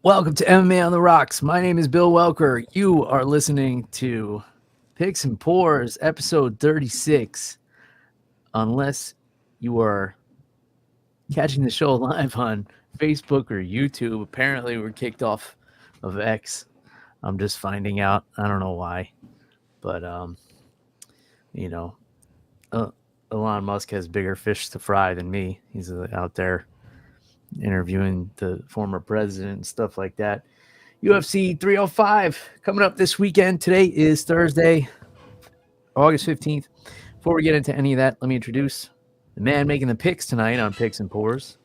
Welcome to MMA on the Rocks. My name is Bill Welker. You are listening to Picks and Pours, episode 36. Unless you are catching the show live on Facebook or YouTube, apparently we're kicked off of X. I'm just finding out. I don't know why. But, Elon Musk has bigger fish to fry than me. He's out there interviewing the former president and stuff like that. UFC 305 coming up this weekend. Today is Thursday, August 15th. Before we get into any of that, let me introduce the man making the picks tonight on Picks and Pours,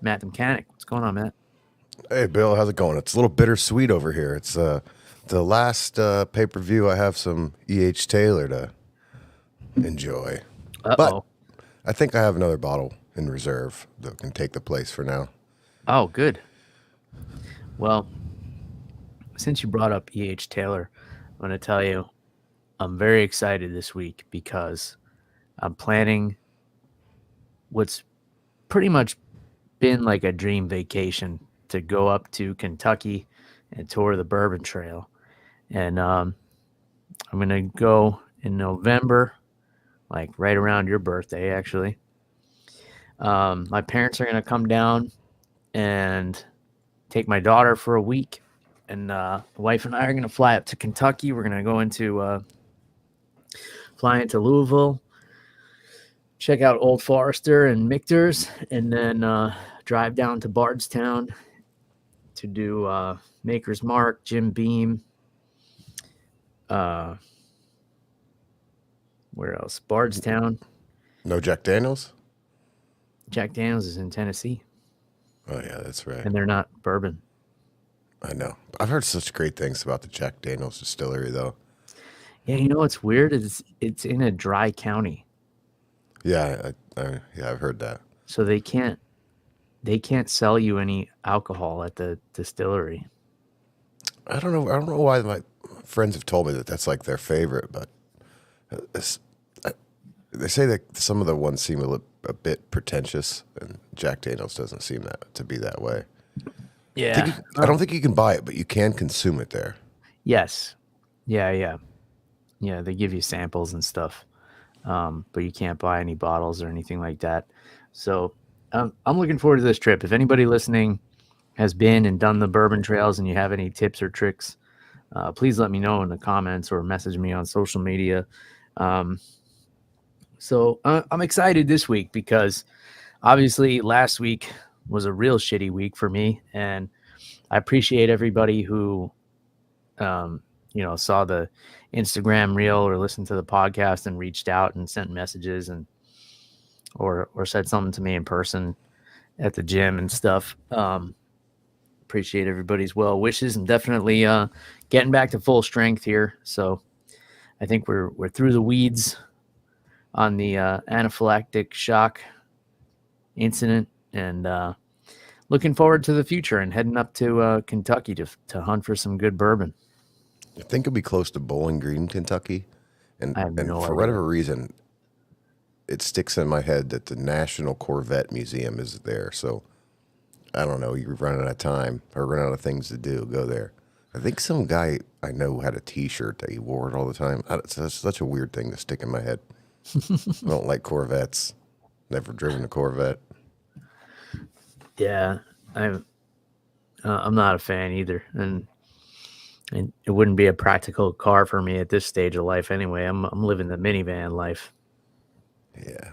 Matt the Mechanic. What's going on, Matt? Hey, Bill, how's it going? It's a little bittersweet over here. It's the last pay-per-view I have some E.H. Taylor to enjoy. But I think I have another bottle in reserve that can take the place for now. Oh, good. Well, since you brought up E.H. Taylor, I'm going to tell you I'm very excited this week because I'm planning what's pretty much been like a dream vacation to go up to Kentucky and tour the Bourbon Trail. And I'm going to go in November, like right around your birthday, actually. My parents are going to come down and take my daughter for a week. And the wife and I are going to fly up to Kentucky. We're going to go fly into Louisville, check out Old Forester and Michter's, and then drive down to Bardstown to do Maker's Mark, Jim Beam. Where else? Bardstown. No Jack Daniels? Jack Daniels is in Tennessee. Oh, yeah, that's right. And they're not bourbon. I know. I've heard such great things about the Jack Daniels distillery, though. Yeah, you know what's weird? It's in a dry county. Yeah, I've heard that. So they can't sell you any alcohol at the distillery. I don't know why my friends have told me that that's like their favorite, but they say that some of the ones seem a bit pretentious, and Jack Daniels doesn't seem to be that way. Yeah. I don't think you can buy it, but you can consume it there. Yes. Yeah. Yeah, they give you samples and stuff, but you can't buy any bottles or anything like that. So I'm looking forward to this trip. If anybody listening has been and done the Bourbon Trails and you have any tips or tricks, please let me know in the comments or message me on social media. So I'm excited this week because obviously last week was a real shitty week for me, and I appreciate everybody who saw the Instagram reel or listened to the podcast and reached out and sent messages and or said something to me in person at the gym and stuff. Appreciate everybody's well wishes, and definitely getting back to full strength here. So I think we're through the weeds on the anaphylactic shock incident, and looking forward to the future and heading up to Kentucky to hunt for some good bourbon. I think it'll be close to Bowling Green, Kentucky, and no for whatever reason, it sticks in my head that the National Corvette Museum is there. So I don't know. You're running out of time or running out of things to do. Go there. I think some guy I know had a T-shirt that he wore it all the time. It's such a weird thing to stick in my head. I don't like Corvettes. Never driven a Corvette. Yeah, I'm not a fan either, and it wouldn't be a practical car for me at this stage of life anyway. I'm living the minivan life. Yeah,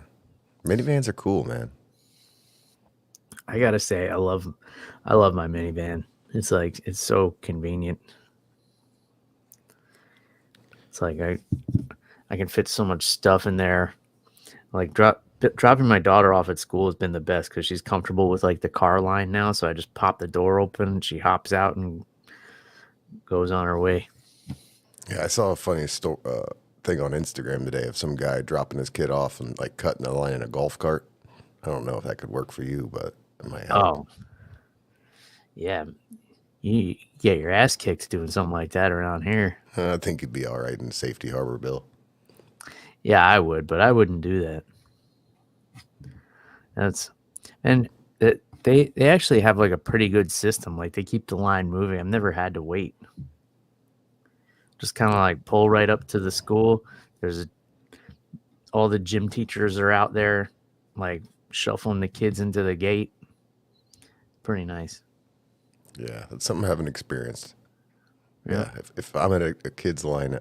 minivans are cool, man. I gotta say, I love my minivan. It's like it's so convenient. It's like I can fit so much stuff in there. Like dropping my daughter off at school has been the best because she's comfortable with like the car line now. So I just pop the door open and she hops out and goes on her way. Yeah, I saw a funny thing on Instagram today of some guy dropping his kid off and like cutting the line in a golf cart. I don't know if that could work for you, but it might help. Oh, yeah. You get your ass kicked doing something like that around here. I think you'd be all right in Safety Harbor, Bill. Yeah, I would, but I wouldn't do that. they actually have like a pretty good system. Like they keep the line moving. I've never had to wait. Just kind of like pull right up to the school. There's all the gym teachers are out there, like shuffling the kids into the gate. Pretty nice. Yeah, that's something I haven't experienced. Yeah. Yeah, if I'm at a kid's line,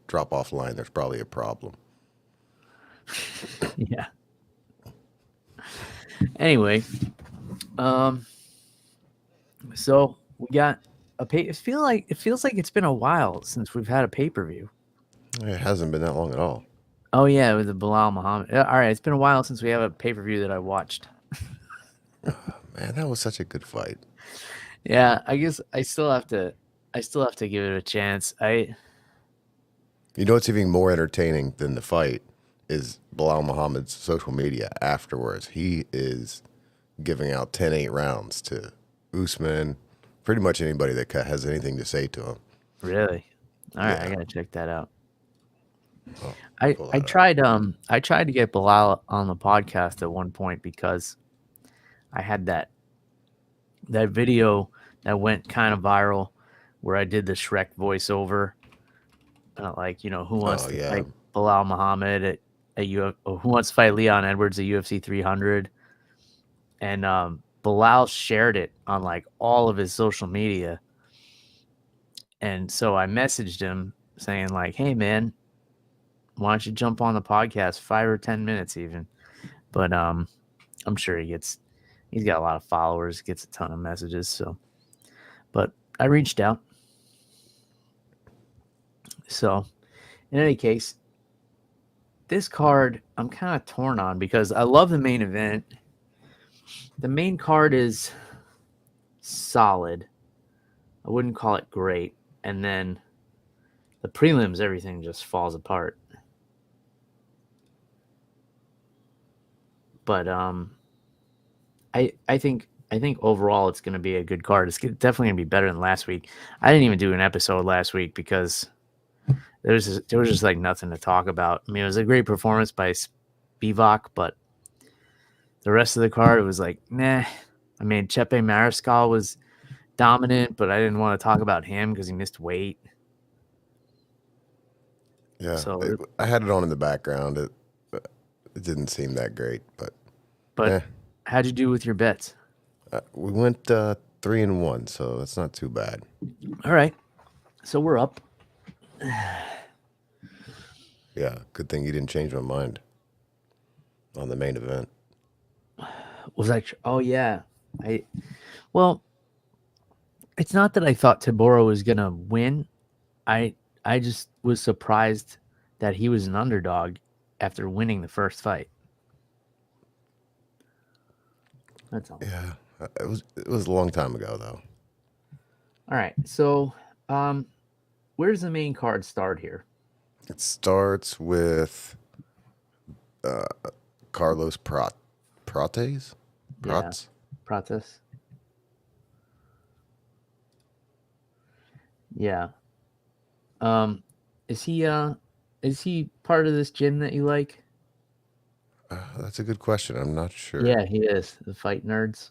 drop off line, there's probably a problem. Yeah. Anyway, um, so we got a pay. It feels like it's been a while since we've had a pay per view. It hasn't been that long at all. Oh yeah, with the Bilal Muhammad. All right, it's been a while since we have a pay per view that I watched. Man, that was such a good fight. Yeah, I guess I still have to. I still have to give it a chance. You know what's even more entertaining than the fight is Bilal Muhammad's social media afterwards. He is giving out 10-8 rounds to Usman, pretty much anybody that has anything to say to him. Really. All right, I Yeah. gotta check that out. Well, I pull I that up. tried to get Bilal on the podcast at one point because I had that video that went kind of viral where I did the Shrek voiceover, like who wants Oh, to yeah. fight Bilal Muhammad who wants to fight Leon Edwards at UFC 300, and Bilal shared it on like all of his social media, and so I messaged him saying like, "Hey man, why don't you jump on the podcast 5 or 10 minutes even?" But I'm sure he's got a lot of followers, gets a ton of messages. So, but I reached out. So, in any case, this card I'm kind of torn on because I love the main event. The main card is solid. I wouldn't call it great. And then the prelims, everything just falls apart. But I think overall it's going to be a good card. It's definitely going to be better than last week. I didn't even do an episode last week because there was just like nothing to talk about. I mean, it was a great performance by Spivak, but the rest of the card, it was like, nah. I mean, Chepe Mariscal was dominant, but I didn't want to talk about him because he missed weight. Yeah. So, I had it on in the background. It didn't seem that great, but eh. how'd you do with your bets? We went 3-1, so that's not too bad. All right. So we're up. Yeah, good thing you didn't change my mind on the main event. Was that? Oh yeah. Well, it's not that I thought Tabora was gonna win. I I just was surprised that he was an underdog after winning the first fight. That's all. Yeah, it was a long time ago though. All right. So, where's the main card start here? It starts with Carlos Prates. Yeah, Prats. Prates. Yeah. Um, is he part of this gym that you like? That's a good question. I'm not sure. Yeah, he is. The Fight Nerds.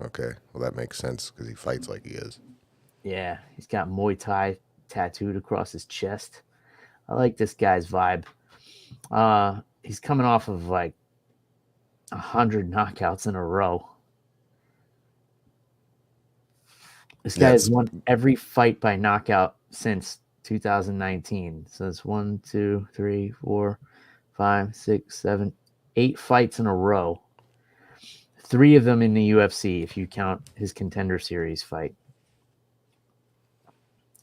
Okay, well that makes sense because he fights like he is. Yeah, he's got Muay Thai tattooed across his chest. I like this guy's vibe. He's coming off of like 100 knockouts in a row. This guy Yeah, has it's won every fight by knockout since 2019. So it's 1, 2, 3, 4, 5, 6, 7, 8 fights in a row. 3 of them in the UFC, if you count his Contender Series fight.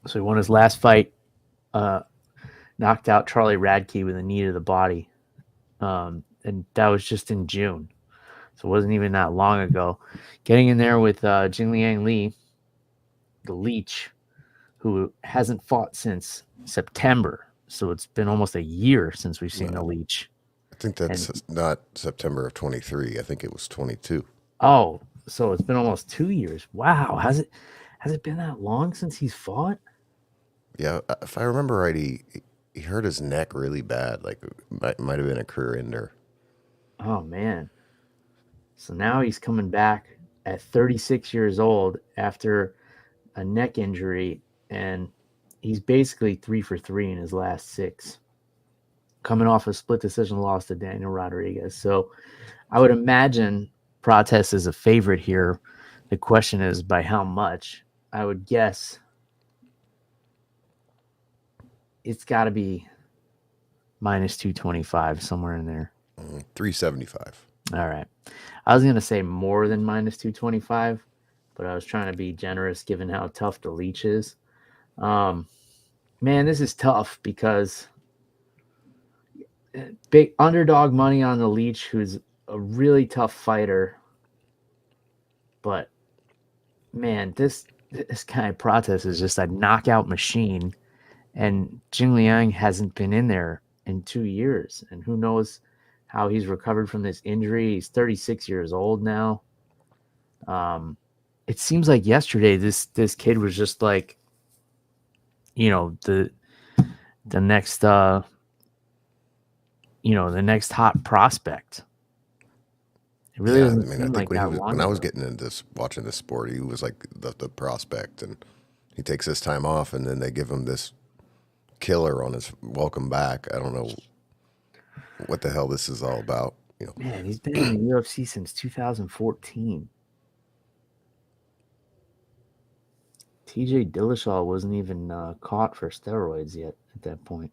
So he won his last fight, knocked out Charlie Radke with a knee to the body. And that was just in June. So it wasn't even that long ago. Getting in there with Jinliang Li, the Leech, who hasn't fought since September. So it's been almost a year since we've seen the Leech. I think that's not September of 23. I think it was 22. Oh, so it's been almost 2 years. Wow, has it been that long since he's fought? Yeah, if I remember right, he hurt his neck really bad. Like might have been a career ender. Oh man. So now he's coming back at 36 years old after a neck injury, and he's basically 3 for 3 in his last 6, coming off a split decision loss to Daniel Rodriguez. So I would imagine Prates is a favorite here. The question is by how much. I would guess it's got to be minus 225, somewhere in there. 375. All right. I was going to say more than minus 225, but I was trying to be generous given how tough the Leech is. Man, this is tough because big underdog money on the Leech, who's a really tough fighter. But man, this guy Prates is just a knockout machine, and Jing Liang hasn't been in there in 2 years, and who knows how he's recovered from this injury. He's 36 years old now. It seems like yesterday this kid was just like, the next the next hot prospect. It really Yeah, I doesn't mean, I seem think like that long when I was ago. getting into this, watching this sport, he was like the prospect, and he takes this time off, and then they give him this killer on his welcome back. I don't know what the hell this is all about. Man, he's been in the UFC since 2014. TJ Dillashaw wasn't even caught for steroids yet at that point.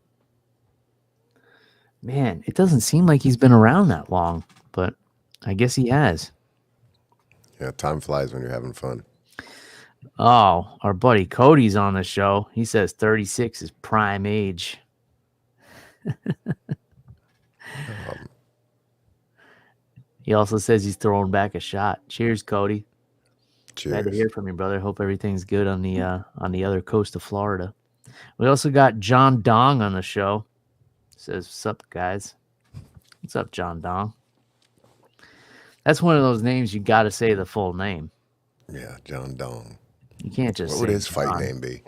Man, it doesn't seem like he's been around that long, but I guess he has. Yeah, time flies when you're having fun. Oh, our buddy Cody's on the show. He says 36 is prime age. He also says he's throwing back a shot. Cheers, Cody. Glad to Cheers. hear from you, brother. Hope everything's good on the other coast of Florida. We also got John Dong on the show. Says, "What's up, guys? What's up, John Dong?" That's one of those names you got to say the full name. Yeah, John Dong. You can't just What would say his fight John. name be?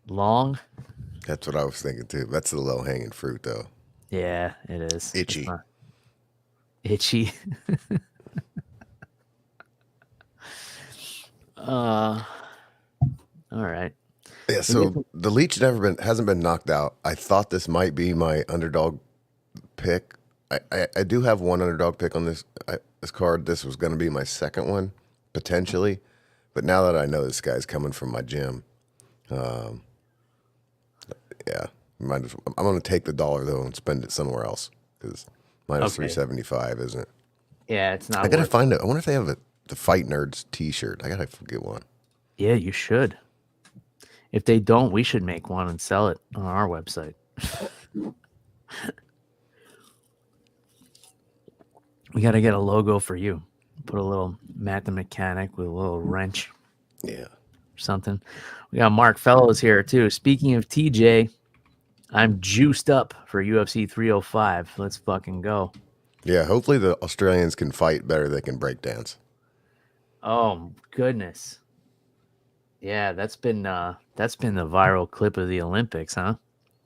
Long. That's what I was thinking too. That's the low hanging fruit, though. Yeah, it is. It's Itchy. not itchy. All right. Yeah, We get so the Leech hasn't been knocked out. I thought this might be my underdog pick. I do have one underdog pick on this card. This was going to be my second one potentially, but now that I know this guy's coming from my gym, yeah, I'm going to take the dollar though and spend it somewhere else because minus Okay. 375, isn't it? Yeah, it's not I gotta worth. find it. I wonder if they have the Fight Nerds T-shirt. I gotta get one. Yeah, you should. If they don't, we should make one and sell it on our website. We got to get a logo for you. Put a little Matt the Mechanic with a little wrench Yeah. or something. We got Mark Fellows here too. Speaking of TJ, I'm juiced up for UFC 305. Let's fucking go. Yeah. Hopefully the Australians can fight better. They can break dance. Oh goodness. Yeah, that's been the viral clip of the Olympics, huh?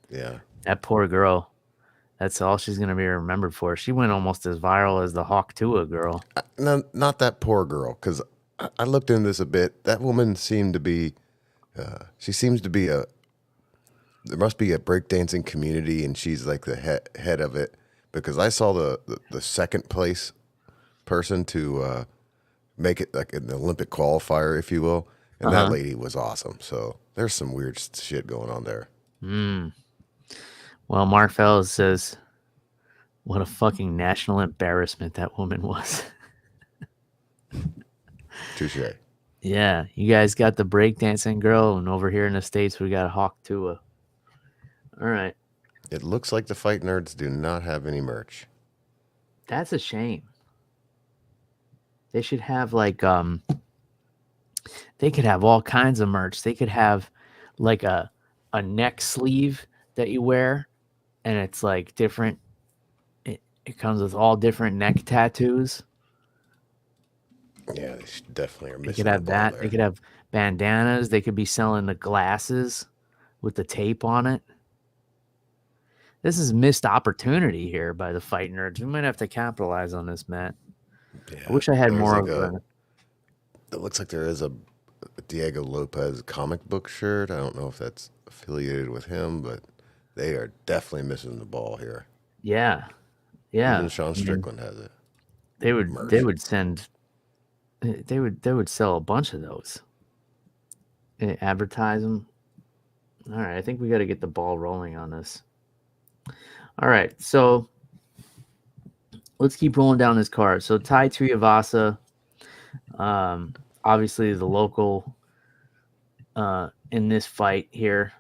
Yeah. That poor girl. That's all she's gonna be remembered for. She went almost as viral as the Hawk Tua girl. No, not that poor girl. Because I looked into this a bit. That woman seemed to be. She seems to be a. There must be a breakdancing community, and she's like the head of it. Because I saw the second place person to make it like an Olympic qualifier, if you will, and that Uh-huh. lady was awesome. So there's some weird shit going on there. Well, Mark Fellows says, "What a fucking national embarrassment that woman was." Touche. Yeah, you guys got the breakdancing girl, and over here in the States, we got Hawk Tua. All right. It looks like the Fight Nerds do not have any merch. That's a shame. They should have they could have all kinds of merch. They could have like a neck sleeve that you wear, and it's like different. It comes with all different neck tattoos. Yeah, they definitely are They could missing the have ball that. They there. could have bandanas. They could be selling the glasses with the tape on it. This is missed opportunity here by the fight nerds. We might have to capitalize on this, Matt. Yeah, I wish I had there's more like of a. it looks like there is a Diego Lopez comic book shirt. I don't know if that's affiliated with him, but they are definitely missing the ball here. Yeah, yeah. Even Sean I mean, Strickland has it. they Merch. would send they would sell a bunch of those. Advertise them. All right, I think we got to get the ball rolling on this. All right, so let's keep rolling down this card. So Tai Tuivasa, obviously the local in this fight here,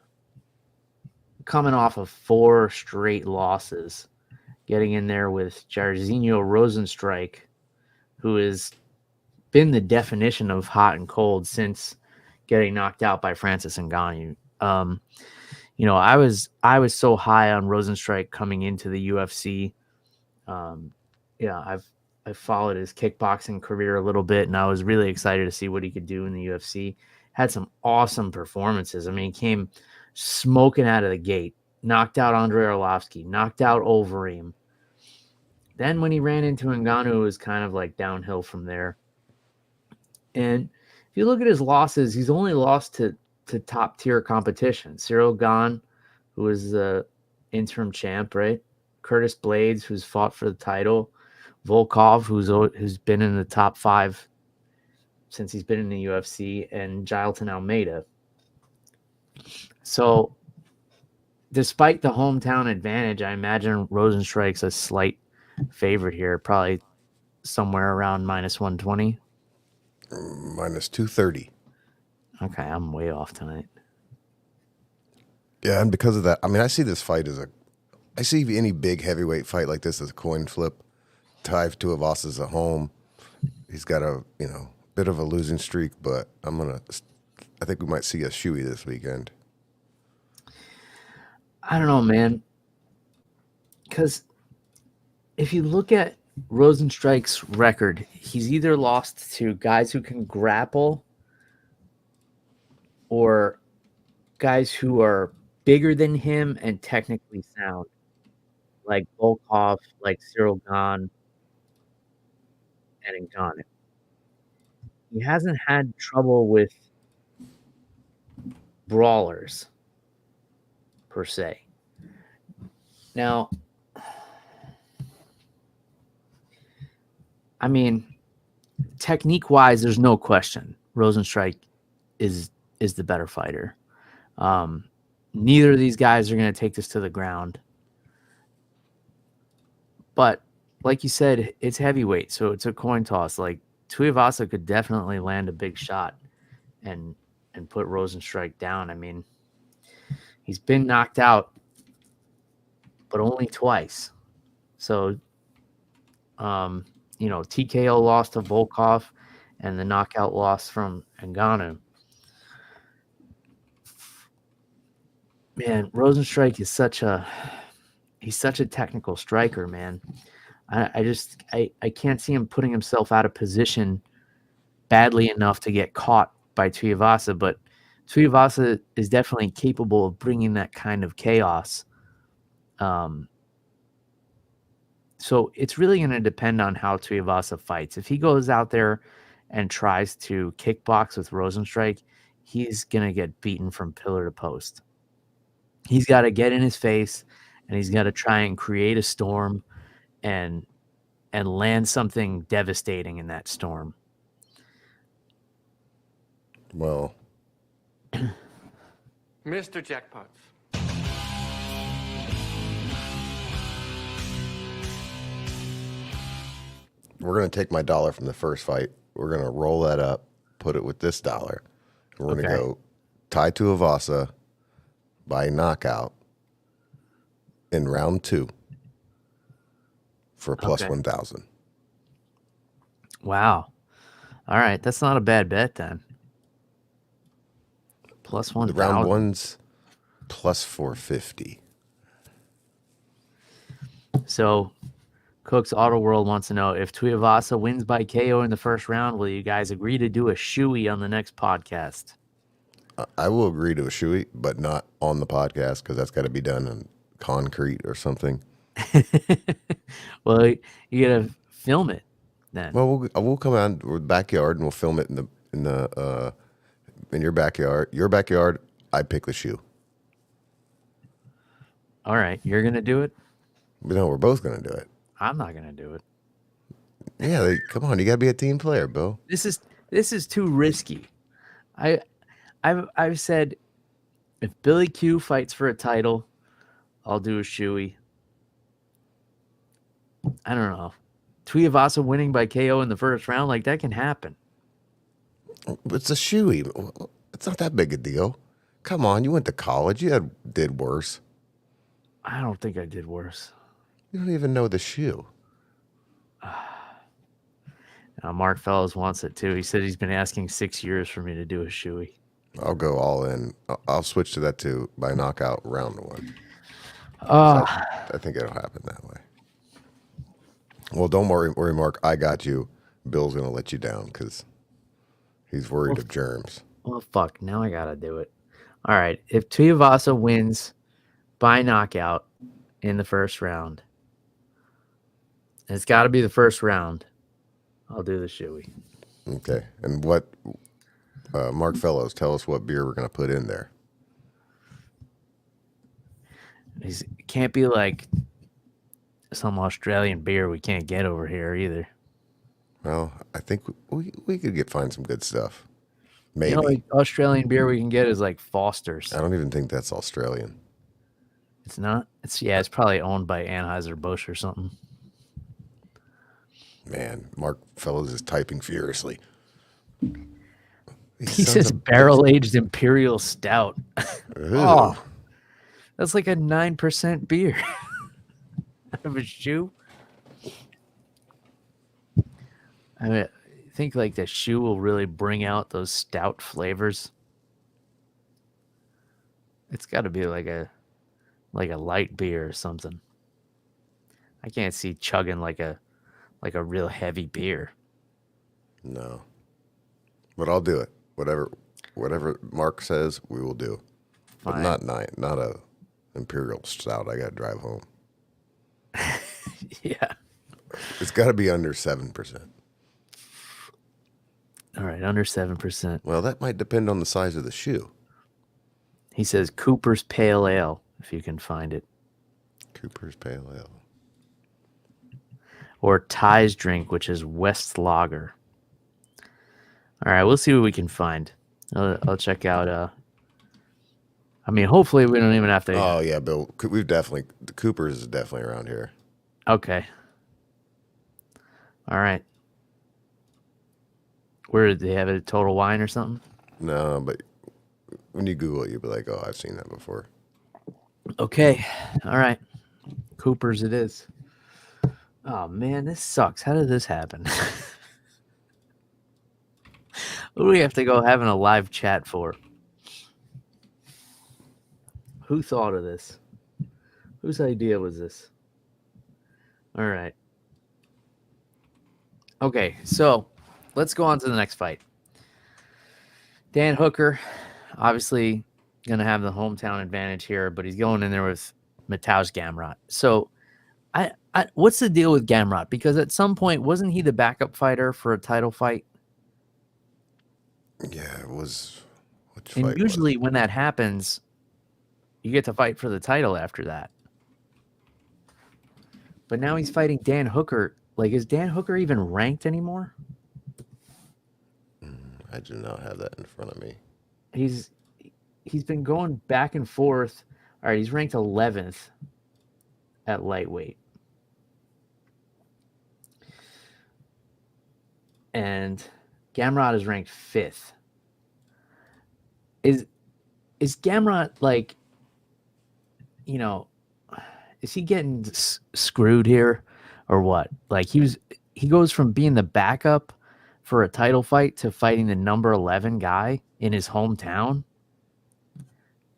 coming off of 4 straight losses, getting in there with Jairzinho Rosenstrike, who has been the definition of hot and cold since getting knocked out by Francis Ngannou. I was so high on Rosenstrike coming into the UFC. Um, I've followed his kickboxing career a little bit, and I was really excited to see what he could do in the UFC. Had some awesome performances. I mean, he came smoking out of the gate, knocked out Andrei Arlovsky, knocked out Overeem. Then when he ran into Ngannou, it was kind of like downhill from there. And if you look at his losses, he's only lost to top tier competition. Cyril Gane, who was the interim champ, right? Curtis Blades, who's fought for the title. Volkov, who's been in the top 5 since he's been in the UFC, and Jailton Almeida. So, despite the hometown advantage, I imagine Rosenstrike's a slight favorite here, probably somewhere around minus 120. Minus 230. Okay, I'm way off tonight. Yeah, and because of that, I mean, I see this fight I see any big heavyweight fight like this as a coin flip. Tai Tuivasa's at home. He's got a bit of a losing streak, but I think we might see a shoey this weekend. I don't know, man. Because if you look at Rosenstrike's record, he's either lost to guys who can grapple or guys who are bigger than him and technically sound, like Volkov, like Cyril Gane, and Ngannou. He hasn't had trouble with brawlers per se. Now, I mean, technique-wise, there's no question Rosenstrike is the better fighter. Neither of these guys are going to take this to the ground. But like you said, it's heavyweight, so it's a coin toss. Like Tuivasa could definitely land a big shot and put Rosenstrike down. I mean, he's been knocked out, but only twice. So, TKO loss to Volkov and the knockout loss from Ngannou. Man, Rosenstrike is such a technical striker, man. I can't see him putting himself out of position badly enough to get caught by Tuivasa, but Tuivasa is definitely capable of bringing that kind of chaos. So it's really going to depend on how Tuivasa fights. If he goes out there and tries to kickbox with Rosenstrike, he's going to get beaten from pillar to post. He's got to get in his face, and he's got to try and create a storm and land something devastating in that storm. Well, Mr. Jackpots. we're going to take my dollar from the first fight. We're going to roll that up, put it with this dollar. And we're going to go Tai Tuivasa by knockout in round 2 for plus 1,000. Wow. All right. That's not a bad bet then. Plus 1,000. The round 1's plus 450. So Cook's Auto World wants to know, if Tuivasa wins by KO in the first round, will you guys agree to do a shoey on the next podcast? I will agree to a shoey, but not on the podcast because that's got to be done concrete or something. Well, you gotta film it then. Well, we'll come out in the backyard and we'll film it in your backyard. Your backyard. I pick the shoe. All right, you're gonna do it. But no, we're both gonna do it. I'm not gonna do it. Yeah, come on. You gotta be a team player, Bill. This is too risky. I I've said if Billy Q fights for a title, I'll do a shoey. I don't know. Tuivasa winning by KO in the first round, like that can happen. It's a shoey. It's not that big a deal. Come on, you went to college. Did worse. I don't think I did worse. You don't even know the shoe. Mark Fellows wants it too. He said he's been asking 6 years for me to do a shoey. I'll go all in. I'll switch to that too by knockout round one. I think it'll happen that way. Well, don't worry, Mark. I got you. Bill's gonna let you down because he's worried of germs. Well, fuck. Now I gotta do it. All right. If Tuivasa wins by knockout in the first round, and it's got to be the first round, I'll do the shoey. Okay. And what, Mark Fellows, tell us what beer we're gonna put in there. It can't be like some Australian beer we can't get over here either. Well, I think we could find some good stuff. Maybe. The only Australian beer we can get is like Foster's. I don't even think that's Australian. It's not? It's probably owned by Anheuser-Busch or something. Man, Mark Fellows is typing furiously. He says barrel-aged Imperial Stout. Oh, that's like a 9% beer. Out of a shoe. I mean, I think like the shoe will really bring out those stout flavors. It's got to be like a light beer or something. I can't see chugging like a real heavy beer. No. But I'll do it. Whatever Mark says, we will do. Fine. But not a Imperial Stout. I got to drive home. Yeah. It's got to be under 7%. All right, under 7%. Well, that might depend on the size of the shoe. He says Cooper's Pale Ale, if you can find it. Cooper's Pale Ale. Or Ty's Drink, which is West Lager. All right, we'll see what we can find. I'll check out. I mean, hopefully we don't even have to. Oh yeah, Bill. The Cooper's is definitely around here. Okay. All right. Where did they have it? Total Wine or something? No, but when you Google it, you'll be like, "Oh, I've seen that before." Okay. All right. Cooper's it is. Oh man, this sucks. How did this happen? What do we have to go having a live chat for? Who thought of this? Whose idea was this? All right. Okay, so let's go on to the next fight. Dan Hooker, obviously going to have the hometown advantage here, but he's going in there with Mateusz Gamrot. So what's the deal with Gamrot? Because at some point, wasn't he the backup fighter for a title fight? Yeah, it was. And usually when that happens, you get to fight for the title after that. But now he's fighting Dan Hooker. Like, is Dan Hooker even ranked anymore? I do not have that in front of me. He's been going back and forth. All right, he's ranked 11th at lightweight. And Gamrot is ranked 5th. Is Gamrot like, is he getting screwed here or what? Like he goes from being the backup for a title fight to fighting the number 11 guy in his hometown.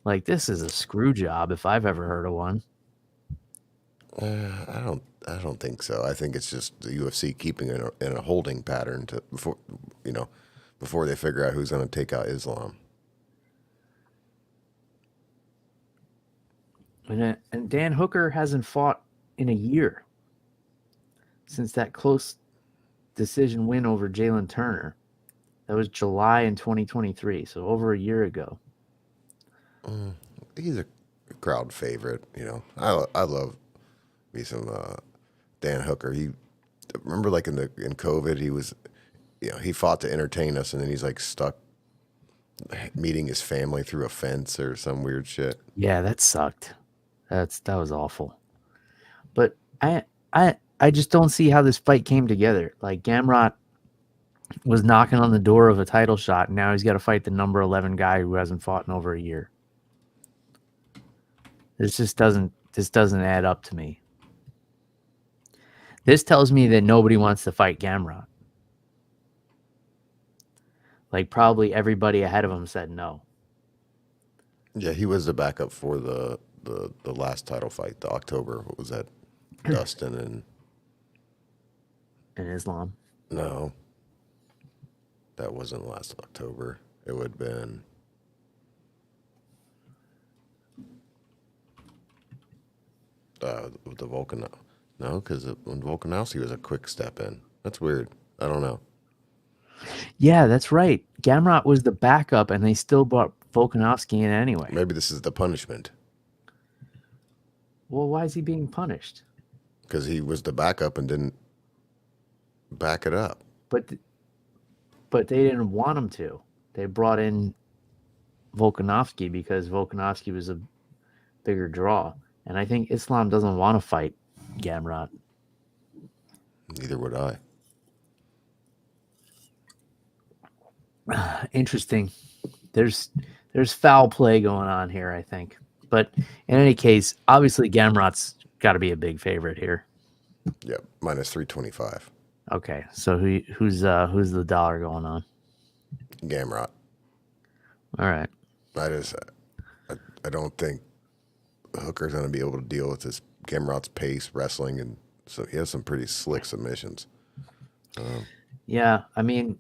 Like, this is a screw job if I've ever heard of one. I don't think so. I think it's just the UFC keeping it in a holding pattern before they figure out who's going to take out Islam. And Dan Hooker hasn't fought in a year since that close decision win over Jalen Turner. That was July in 2023, so over a year ago. He's a crowd favorite. I love me some Dan Hooker. He remember like in COVID he was, he fought to entertain us, and then he's like stuck meeting his family through a fence or some weird shit. Yeah, that sucked. That was awful. But I just don't see how this fight came together. Like Gamrot was knocking on the door of a title shot, and now he's got to fight the number 11 guy who hasn't fought in over a year. This doesn't add up to me. This tells me that nobody wants to fight Gamrot. Like probably everybody ahead of him said no. Yeah, he was the backup for the last title fight, the October. What was that? Dustin and Islam. no, that wasn't last October. It would have been. The Volkan, no, because when Volkanovski was a quick step in. That's weird. I don't know. Yeah, that's right. Gamrot was the backup, and they still brought Volkanovski in anyway. Maybe this is the punishment. Well, why is he being punished? Because he was the backup and didn't back it up. But they didn't want him to. They brought in Volkanovski because Volkanovski was a bigger draw. And I think Islam doesn't want to fight Gamrot. Neither would I. Interesting. There's foul play going on here, I think. But in any case, obviously Gamrot's got to be a big favorite here. Yep, minus 325. Okay, so who's the dollar going on? Gamrot. All right. I don't think Hooker's going to be able to deal with this Gamrot's pace, wrestling, and so he has some pretty slick submissions. Yeah, I mean,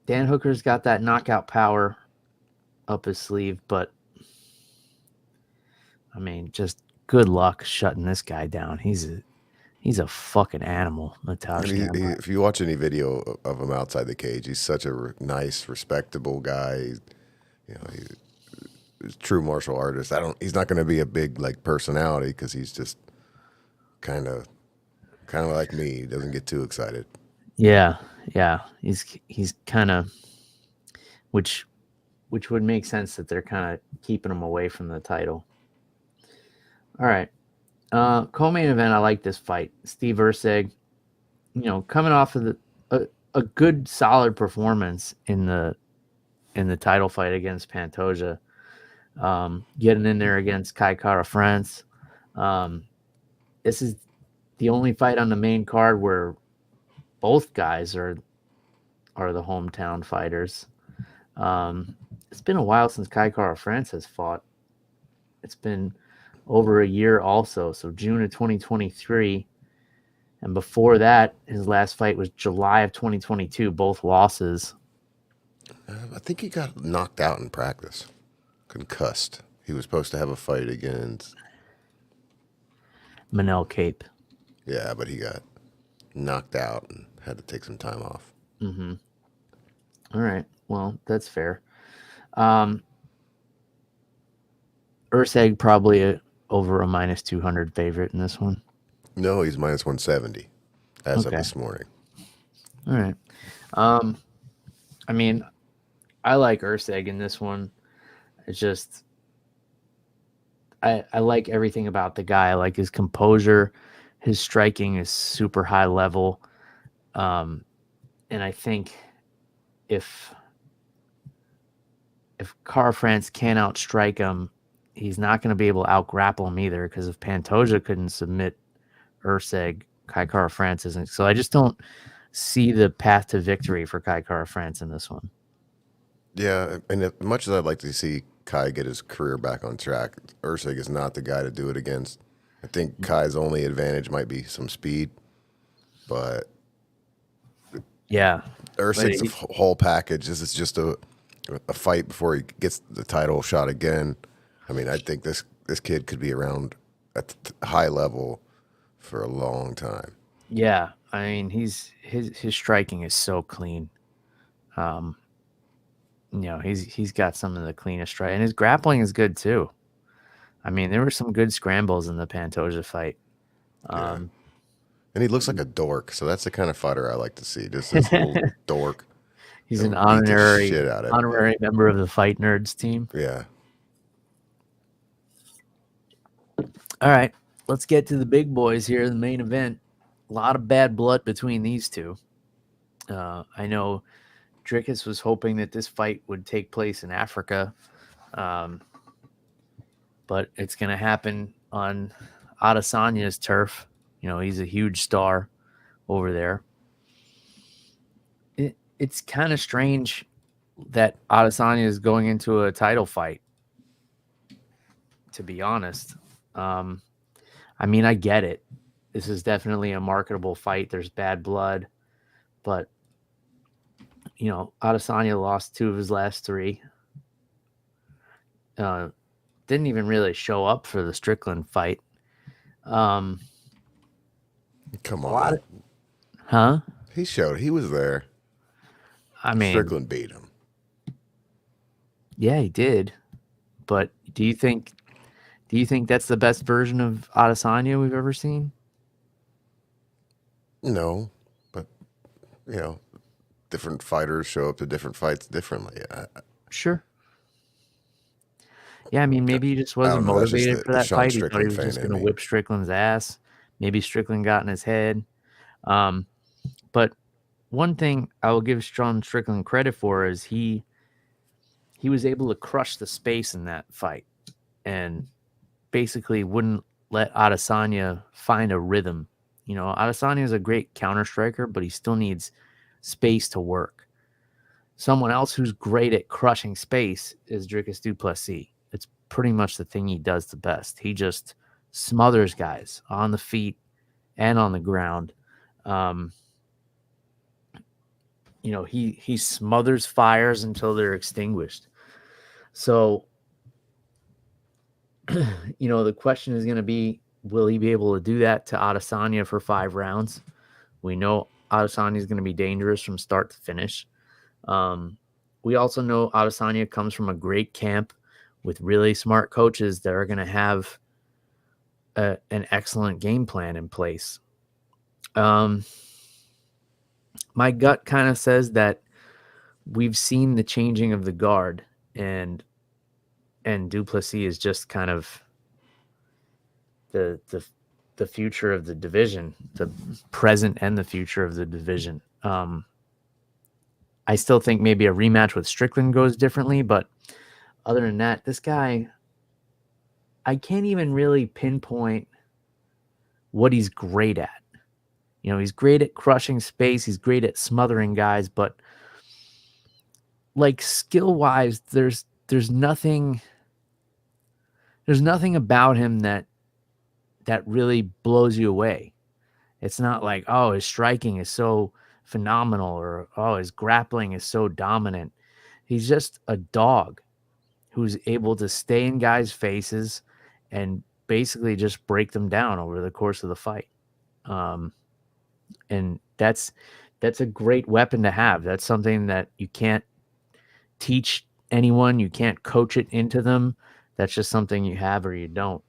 Dan Hooker's got that knockout power up his sleeve, but I mean, just good luck shutting this guy down. He's a fucking animal, Mateusz Gamrot. If you watch any video of him outside the cage, he's such a nice, respectable guy. He's a true martial artist. He's not going to be a big like personality because he's just kind of like me. He doesn't get too excited. Yeah. He's kind of, which would make sense that they're kind of keeping him away from the title. All right. Co-main event, I like this fight. Steve Erceg, coming off of a good, solid performance in the title fight against Pantoja, getting in there against Kai Kara France. This is the only fight on the main card where both guys are the hometown fighters. It's been a while since Kai Kara France has fought. It's been over a year also, so June of 2023. And before that, his last fight was July of 2022, both losses. I think he got knocked out in practice, concussed. He was supposed to have a fight against Manel Cape. Yeah, but he got knocked out and had to take some time off. Mm-hmm. All right. Well, that's fair. Erceg probably over a minus 200 favorite in this one. No, he's minus 170 as of this morning. All right. I mean, I like Erceg in this one. It's just I like everything about the guy. I like his composure. His striking is super high level. And I think if Kara France can't outstrike him, he's not going to be able to outgrapple him either, because if Pantoja couldn't submit Erceg, Kai Kara France isn't. So I just don't see the path to victory for Kai Kara France in this one. Yeah, and as much as I'd like to see Kai get his career back on track, Erceg is not the guy to do it against. I think Kai's only advantage might be some speed, but yeah, Erceg's whole package. This is just a fight before he gets the title shot again. I mean, I think this kid could be around at the high level for a long time. Yeah, I mean, his striking is so clean. Um, he's got some of the cleanest strike, and his grappling is good too. I mean, there were some good scrambles in the Pantoja fight. Yeah. Um, And he looks like a dork, so that's the kind of fighter I like to see. Just this little dork he's that an would beat the honorary shit out of everybody. honorary member of the Fight Nerds team. Yeah. All right, let's get to the big boys here. The main event. A lot of bad blood between these two. I know Drickus was hoping that this fight would take place in Africa, um, but it's going to happen on Adesanya's turf. He's a huge star over there. It's kind of strange that Adesanya is going into a title fight, to be honest. I mean, I get it. This is definitely a marketable fight. There's bad blood, but Adesanya lost 2 of his last 3. Didn't even really show up for the Strickland fight. Come A lot on. of, huh? He showed he was there. I mean, Strickland beat him. yeah, he did. But do you think that's the best version of Adesanya we've ever seen? No, but different fighters show up to different fights differently. Sure. Yeah, I mean, maybe he just I wasn't don't know. That's just motivated for the that Sean fight. He thought he Strickland was fan just going in to me. whip Strickland's ass. Maybe Strickland got in his head. But one thing I will give Sean Strickland credit for is he was able to crush the space in that fight and basically wouldn't let Adesanya find a rhythm. Adesanya is a great counter striker, but he still needs space to work. Someone else who's great at crushing space is Dricus du Plessis. It's pretty much the thing he does the best. He just smothers guys on the feet and on the ground. He smothers fires until they're extinguished. So, the question is going to be, will he be able to do that to Adesanya for 5 rounds? We know Adesanya is going to be dangerous from start to finish. We also know Adesanya comes from a great camp with really smart coaches that are going to have an excellent game plan in place. My gut kind of says that we've seen the changing of the guard, and du Plessis is just kind of the future of the division, the present and the future of the division. I still think maybe a rematch with Strickland goes differently, but other than that, this guy, I can't even really pinpoint what he's great at. He's great at crushing space. He's great at smothering guys, but like skill-wise, there's nothing about him that really blows you away. It's not like, oh, his striking is so phenomenal, or oh, his grappling is so dominant. He's just a dog who's able to stay in guys' faces and basically just break them down over the course of the fight. And that's a great weapon to have. That's something that you can't teach anyone. You can't coach it into them. That's just something you have or you don't.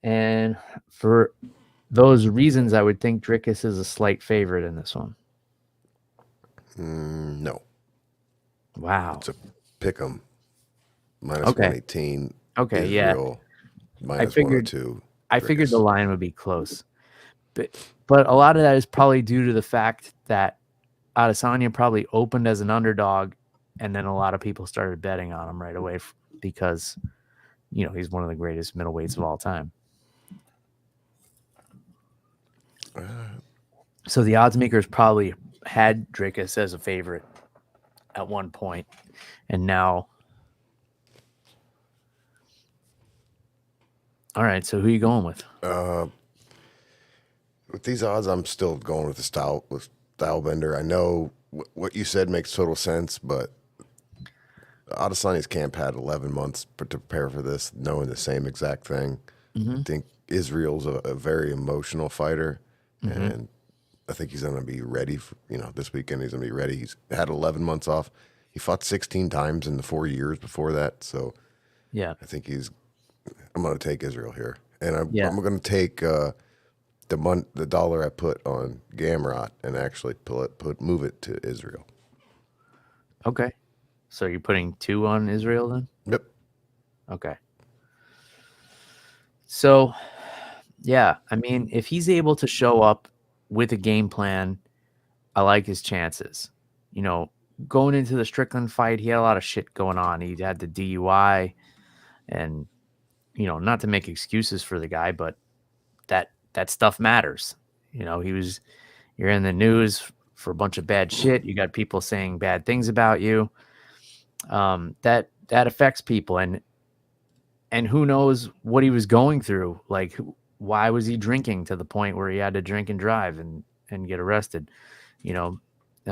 And for those reasons, I would think Dricus is a slight favorite in this one. No. Wow. It's a pick 'em. Minus Okay. 118. Okay, yeah. Israel. Minus figured- 102. I figured the Dricus. line would be close. But a lot of that is probably due to the fact that Adesanya probably opened as an underdog, and then a lot of people started betting on him right away because, he's one of the greatest middleweights of all time. So the odds makers probably had Dricus as a favorite at one point, and now. All right, so who are you going with? With these odds, I'm still going with style bender. I know what you said makes total sense, but Adesanya's camp had 11 months to prepare for this, knowing the same exact thing. I Mm-hmm. think Israel's a very emotional fighter, Mm-hmm. and I think he's going to be ready for, this weekend. He's going to be ready. He's had 11 months off. He fought 16 times in the 4 years before that. So Yeah. I think I'm going to take Israel here. And Yeah. I'm going to take the dollar I put on Gamrot and actually move it to Israel. Okay. So you're putting 2 on Israel then? Yep. Okay. So, yeah, I mean, if he's able to show up with a game plan, I like his chances. You know, going into the Strickland fight, he had a lot of shit going on. He had the DUI and, not to make excuses for the guy, but that stuff matters. You're in the news for a bunch of bad shit. You got people saying bad things about you. That affects people, and who knows what he was going through. Like, why was he drinking to the point where he had to drink and drive and get arrested? You know,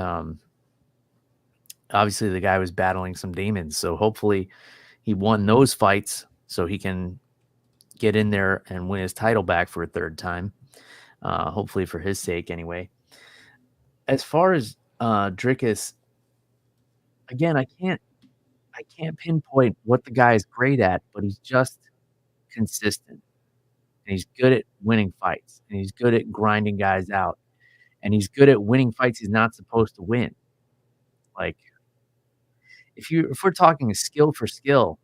um, obviously the guy was battling some demons. So hopefully he won those fights so he can get in there and win his title back for a third time. Hopefully for his sake, anyway. As far as Drickus, again, I can't pinpoint what the guy is great at, but he's just consistent. And he's good at winning fights, and he's good at grinding guys out, and he's good at winning fights he's not supposed to win. Like, if we're talking skill for skill,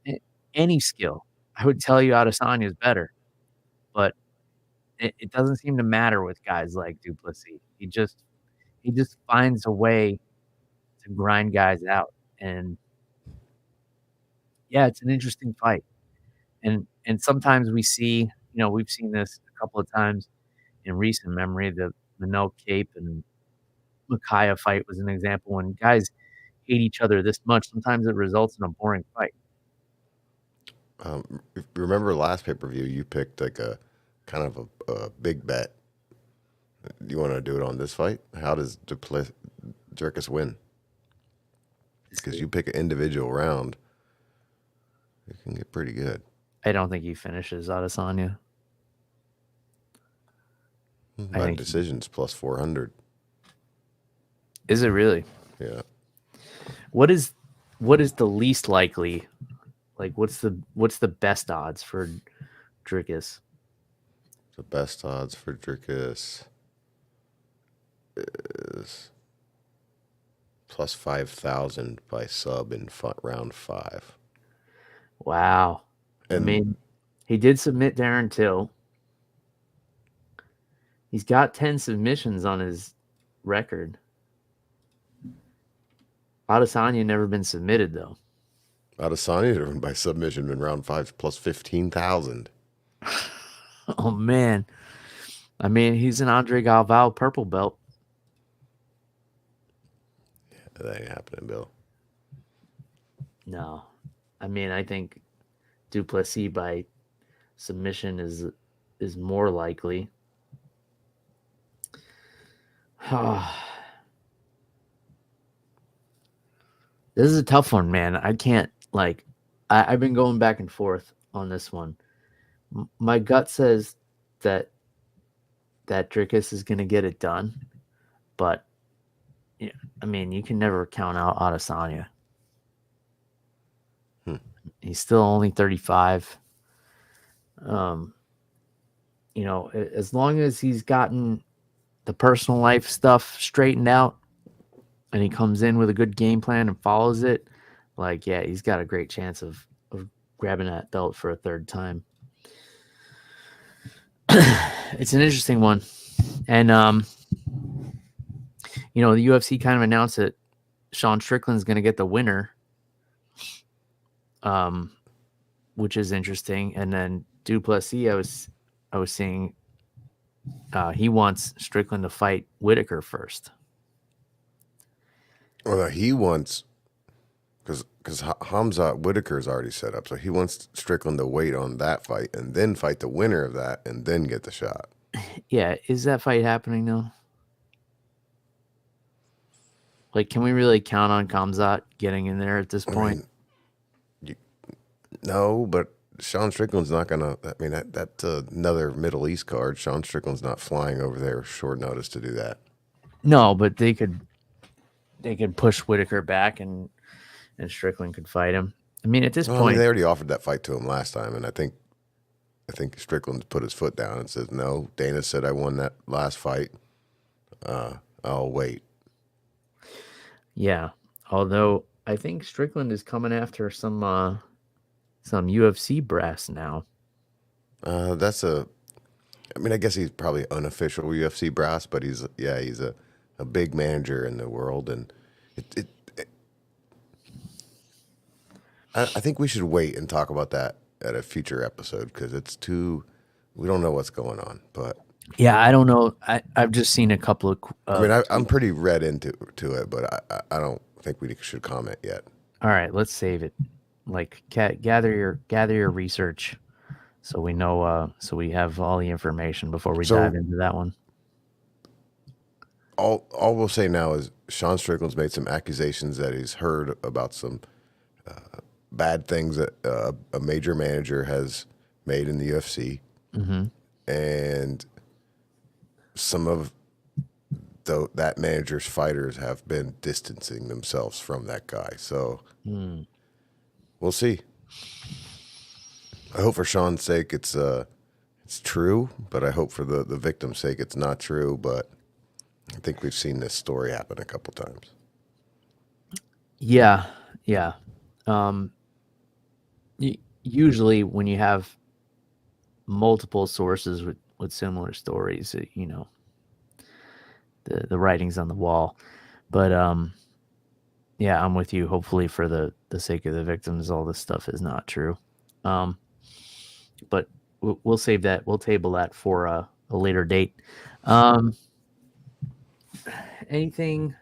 a any skill, I would tell you Adesanya is better, but it doesn't seem to matter with guys like Duplessis. He just finds a way to grind guys out, and yeah, it's an interesting fight. And sometimes we've seen this a couple of times in recent memory. The No Cape and Micaiah fight was an example. When guys hate each other this much, sometimes it results in a boring fight. If you remember last pay per view, you picked like a kind of a big bet. You want to do it on this fight? How does Jerkus win? Let's Because see. you pick an individual round, it can get pretty good. I don't think he finishes Adesanya. I By think decisions plus 400. is it really? Yeah. What is the least likely? Like, what's the best odds for Drickus? The best odds for Jerkus is plus 5,000 by sub in round 5. Wow. I And mean, he did submit Darren Till. He's got 10 submissions on his record. Adesanya never been submitted though. Adesanya by submission in round 5 plus 15,000. Oh man. I mean, he's an Andre Galvao purple belt. That ain't happening, Bill. No. I mean, I think Duplessis by submission is more likely. This is a tough one, man. I can't I've been going back and forth on this one. My gut says that Drickus is going to get it done, but yeah, I mean, you can never count out Adesanya. Hmm. He's still only 35. As long as he's gotten the personal life stuff straightened out and he comes in with a good game plan and follows it, like, yeah, he's got a great chance of grabbing that belt for a third time. It's an interesting one. And, the UFC kind of announced that Sean Strickland's going to get the winner, which is interesting. And then Duplessis, I was seeing he wants Strickland to fight Whitaker first. Well, he wants, because Hamza Whitaker's already set up, so he wants Strickland to wait on that fight and then fight the winner of that and then get the shot. Yeah, is that fight happening though? Like, can we really count on Kamzat getting in there at this I point? mean, you, no, but Sean Strickland's not gonna. I mean, that's another Middle East card. Sean Strickland's not flying over there short notice to do that. No, but they could push Whitaker back and Strickland could fight him. I mean, at this Well, I mean, point, they already offered that fight to him last time, and I think Strickland's put his foot down and says, "No, Dana said I won that last fight. I'll wait." yeah. Although I think Strickland is coming after some UFC brass now. That's a. I mean, I guess he's probably unofficial UFC brass, but he's a big manager in the world, and it I think we should wait and talk about that at a future episode because it's too. We don't know what's going on, but Yeah, I don't know. I've just seen a couple of. I mean, I'm pretty read into it, but I don't think we should comment yet. All right, let's save it. Like, gather your research, so we know. So we have all the information before we dive So into that one. all we'll say now is Sean Strickland's made some accusations that he's heard about some bad things that a major manager has made in the UFC, and some of that manager's fighters have been distancing themselves from that guy. So we'll see. I hope for Sean's sake it's true, but I hope for the victim's sake it's not true. But I think we've seen this story happen a couple times. Yeah, yeah. Usually when you have multiple sources with similar stories, the writing's on the wall. But yeah, I'm with you. Hopefully, for the sake of the victims, all this stuff is not true. But we'll save that. We'll table that for a later date. Anything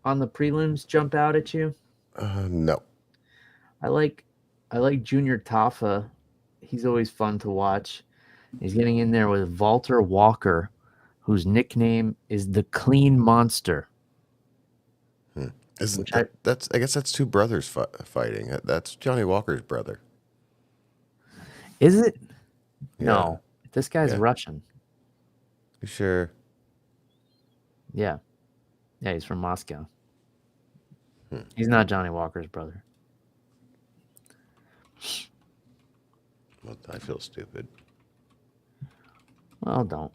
on the prelims jump out at you? No. I like Junior Tafa. He's always fun to watch. He's getting in there with Walter Walker, whose nickname is the Clean Monster. Isn't that's I guess that's two brothers fighting. That's Johnny Walker's brother. Is it? Yeah. No, this guy's Yeah. Russian. You sure? Yeah, he's from Moscow. He's not Johnny Walker's brother. Well, I feel stupid. Well, don't.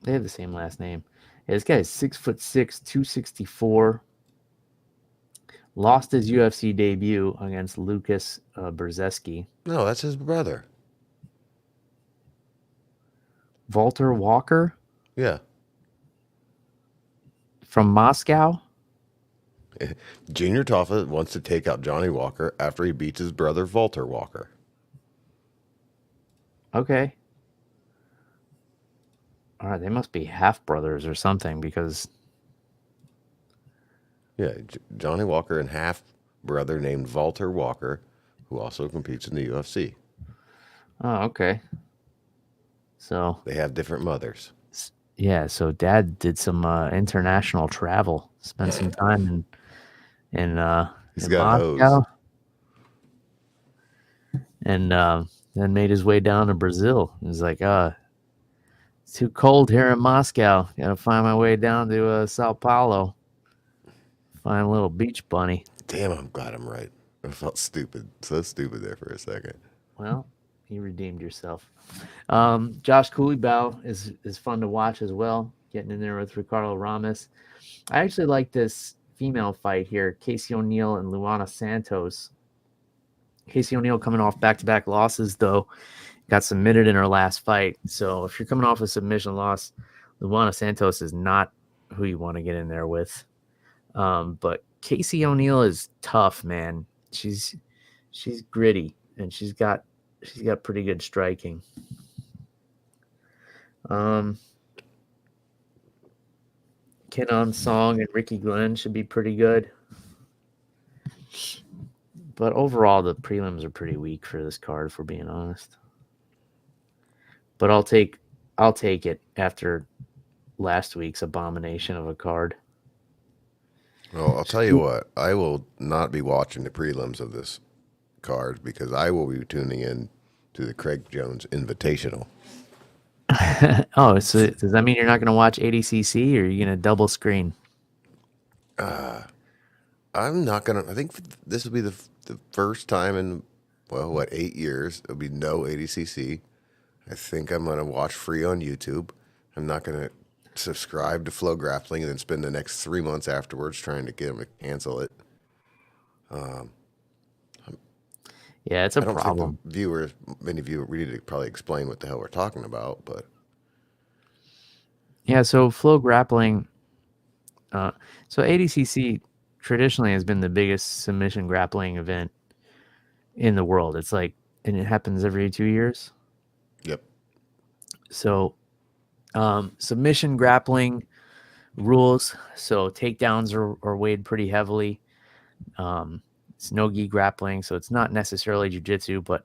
They have the same last name. Yeah, this guy is 6'6", 264. Lost his UFC debut against Lucas Brzeski. No, that's his brother. Walter Walker Yeah. from Moscow. Junior Toffa wants to take out Johnny Walker after he beats his brother Walter Walker. Okay. All right, they must be half brothers or something because. Yeah, Johnny Walker and half brother named Walter Walker, who also competes in the UFC. Oh, okay. So They have different mothers. yeah, so Dad did some international travel, spent some time in He's in got Moscow, hoes. and then made his way down to Brazil. He was like, it's too cold here in Moscow. Gotta find my way down to Sao Paulo. Find a little beach bunny. Damn, I'm glad I'm right. I felt stupid. So stupid there for a second. Well, you redeemed yourself. Josh Cooleybow is fun to watch as well, getting in there with Ricardo Ramos. I actually like this female fight here, Casey O'Neill and Luana Santos. Casey O'Neill coming off back-to-back losses, though, got submitted in her last fight. So if you're coming off a submission loss, Luana Santos is not who you want to get in there with. But Casey O'Neill is tough, man. She's gritty, and she's got pretty good striking. Kenan Song and Ricky Glenn should be pretty good. But overall, the prelims are pretty weak for this card, if we're being honest. But I'll take it after last week's abomination of a card. Well, I'll tell you what, I will not be watching the prelims of this card because I will be tuning in to the Craig Jones Invitational. Oh, so does that mean you're not going to watch ADCC, or are you going to double screen? I'm not gonna. I think this will be the first time in, well, what, 8 years it'll be no ADCC. I think I'm gonna watch free on YouTube. I'm not gonna subscribe to Flow Grappling and then spend the next 3 months afterwards trying to get them to cancel it. Yeah, it's a I don't think the problem. viewers, many viewers, we need to probably explain what the hell we're talking about. But Yeah, so Flow Grappling, uh, so ADCC traditionally has been the biggest submission grappling event in the world. It's like, and it happens every 2 years. yep, So submission grappling rules. So takedowns are weighed pretty heavily. It's no gi grappling, so it's not necessarily jujitsu, but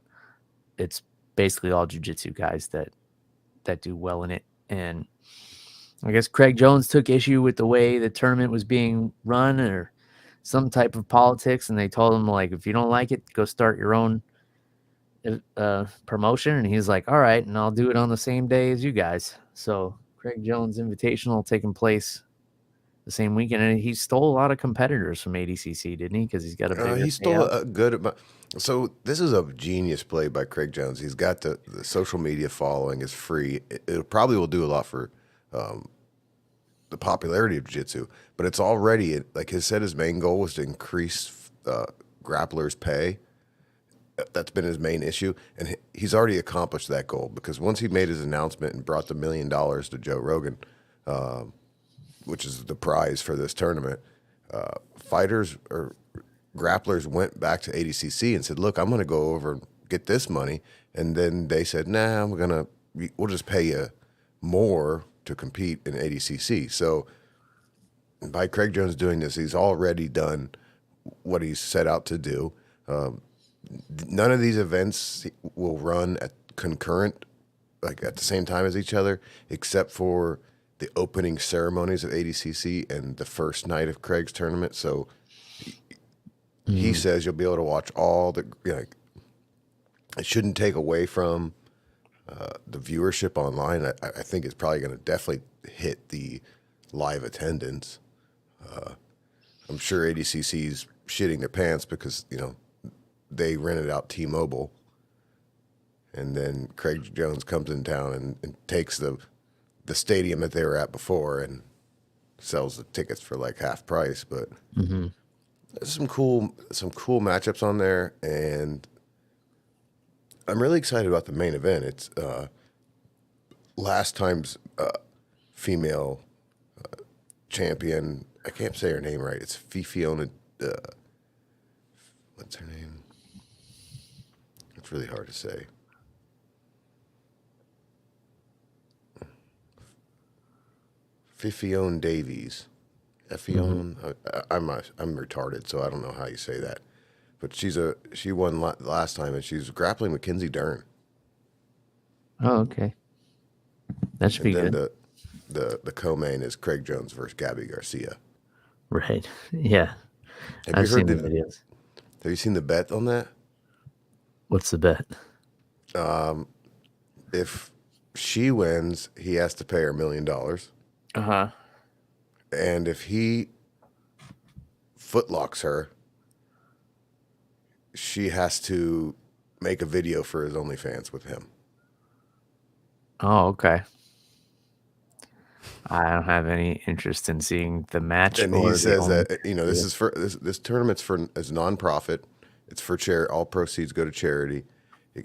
it's basically all jujitsu guys that do well in it. And I guess Craig Jones took issue with the way the tournament was being run, or some type of politics, and they told him, like, if you don't like it, go start your own promotion. And he's like, all right, and I'll do it on the same day as you guys. So Craig Jones Invitational taking place the same weekend, and he stole a lot of competitors from ADCC, didn't he? Because he's got a bigger he stole payout. a good amount. So this is a genius play by Craig Jones. He's got the social media following is free. It probably will do a lot for the popularity of jiu-jitsu, but it's already, like he said, his main goal was to increase grapplers' pay. That's been his main issue, and he's already accomplished that goal because once he made his announcement and brought the $1 million to Joe Rogan, which is the prize for this tournament, fighters or grapplers went back to ADCC and said, "Look, I'm going to go over and get this money," and then they said, "Nah, we'll just pay you more to compete in ADCC." So by Craig Jones doing this, he's already done what he's set out to do. None of these events will run at concurrent, like at the same time as each other, except for the opening ceremonies of ADCC and the first night of Craig's tournament. So he says you'll be able to watch all the, it shouldn't take away from the viewership online. I think it's probably going to definitely hit the live attendance. I'm sure ADCC's shitting their pants because, they rented out T-Mobile, and then Craig Jones comes in town and takes the stadium that they were at before and sells the tickets for like half price. But there's some cool matchups on there, and I'm really excited about the main event. It's last time's female champion. I can't say her name right. It's Fifiona. What's her name? It's really hard to say. Fifione Davies. Effione. I'm retarded, so I don't know how you say that. But she won last time, and she's grappling Mackenzie Dern. Oh, okay. That should And be then good. the co-main is Craig Jones versus Gabby Garcia. Right. Yeah. Have you I've heard seen the the? videos. Have you seen the bet on that? What's the bet? If she wins, he has to pay her $1 million, Uh-huh. and if he footlocks her, she has to make a video for his OnlyFans with him. Oh, okay. I don't have any interest in seeing the match And he or the says only. that this is for this tournament's for as nonprofit. It's for charity. All proceeds go to charity.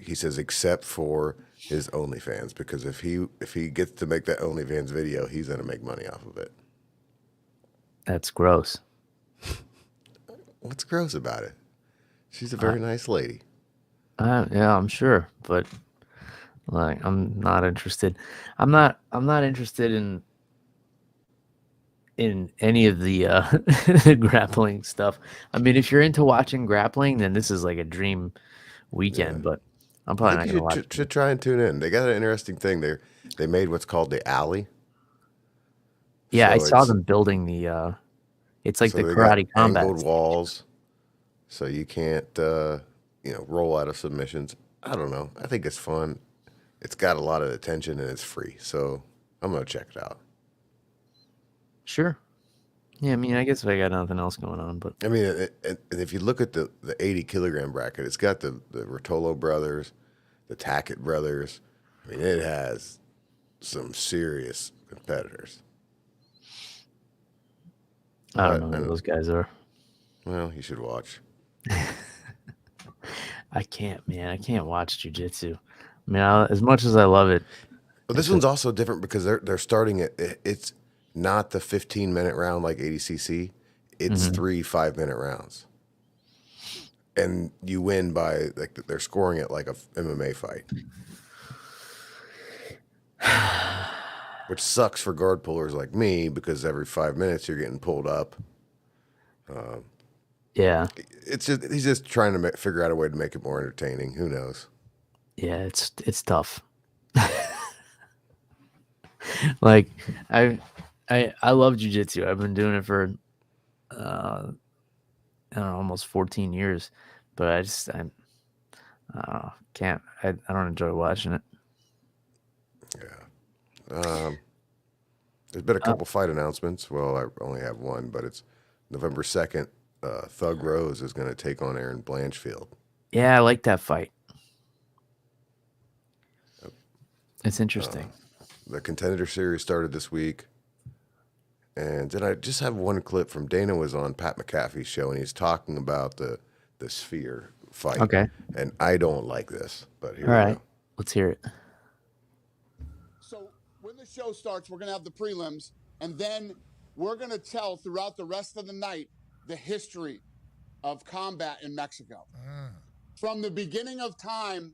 He says except for his OnlyFans, because if he gets to make that OnlyFans video, he's gonna make money off of it. That's gross. What's gross about it? She's a I, very nice lady. yeah, I'm sure, but like, I'm not interested. I'm not interested in any of the grappling stuff. I mean, if you're into watching grappling, then this is like a dream Yeah. weekend, but I'm I probably think not you going to watch should try and tune in. They got an interesting thing. They made what's called the alley. Yeah, I So saw it's them building the It's like So the they got karate angled combat stage. walls, so you can't, roll out of submissions. I don't know. I think it's fun. It's got a lot of attention and it's free, so I'm gonna check it out. Sure. Yeah, I mean, I guess if I got nothing else going on, but I mean, and if you look at the 80 kilogram bracket, it's got the Rotolo brothers, the Tackett brothers. I mean, it has some serious competitors. I don't But know I who know, those guys are. well, you should watch. I can't, man. I can't watch jujitsu. I mean, as much as I love it, But it's this just one's also different because they're starting it's not the 15-minute round like 80cc. It's mhm. 3 5-minute rounds, and you win by like they're scoring it like a MMA fight, which sucks for guard pullers like me because every 5 minutes you're getting pulled up. Yeah, It's just he's just trying to figure out a way to make it more entertaining. Who knows? yeah. It's tough. Like I I love jujitsu. I've been doing it for uh, I don't know, almost 14 years, but I can't. I don't enjoy watching it. Um, there's been a Uh, couple fight announcements. Well, I only have one, but it's November 2nd. Thug Rose is going to take on Aaron Blanchfield. yeah, I like that fight. It's interesting. The Contender Series started this week. And then I just have one clip from Dana was on Pat McAfee's show, and he's talking about the Sphere fight. Okay. And I don't like this, but All here we right. go. Let's hear it. So when the show starts, we're going to have the prelims, and then we're going to tell throughout the rest of the night the history of combat in Mexico. From the beginning of time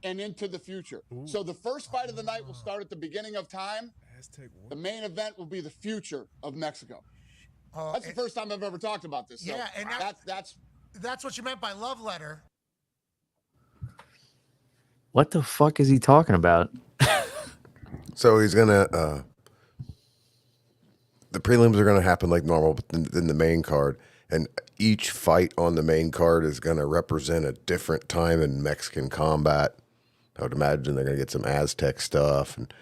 and into the future. So the first fight of the night will start at the beginning of time. The main event will be the future of Mexico. That's the first time I've ever talked about this. So Yeah, and that's what you meant by love letter. What the fuck is he talking about? So he's going to, the prelims are going to happen like normal, but then the main card. And each fight on the main card is going to represent a different time in Mexican combat. I would imagine they're going to get some Aztec stuff. And,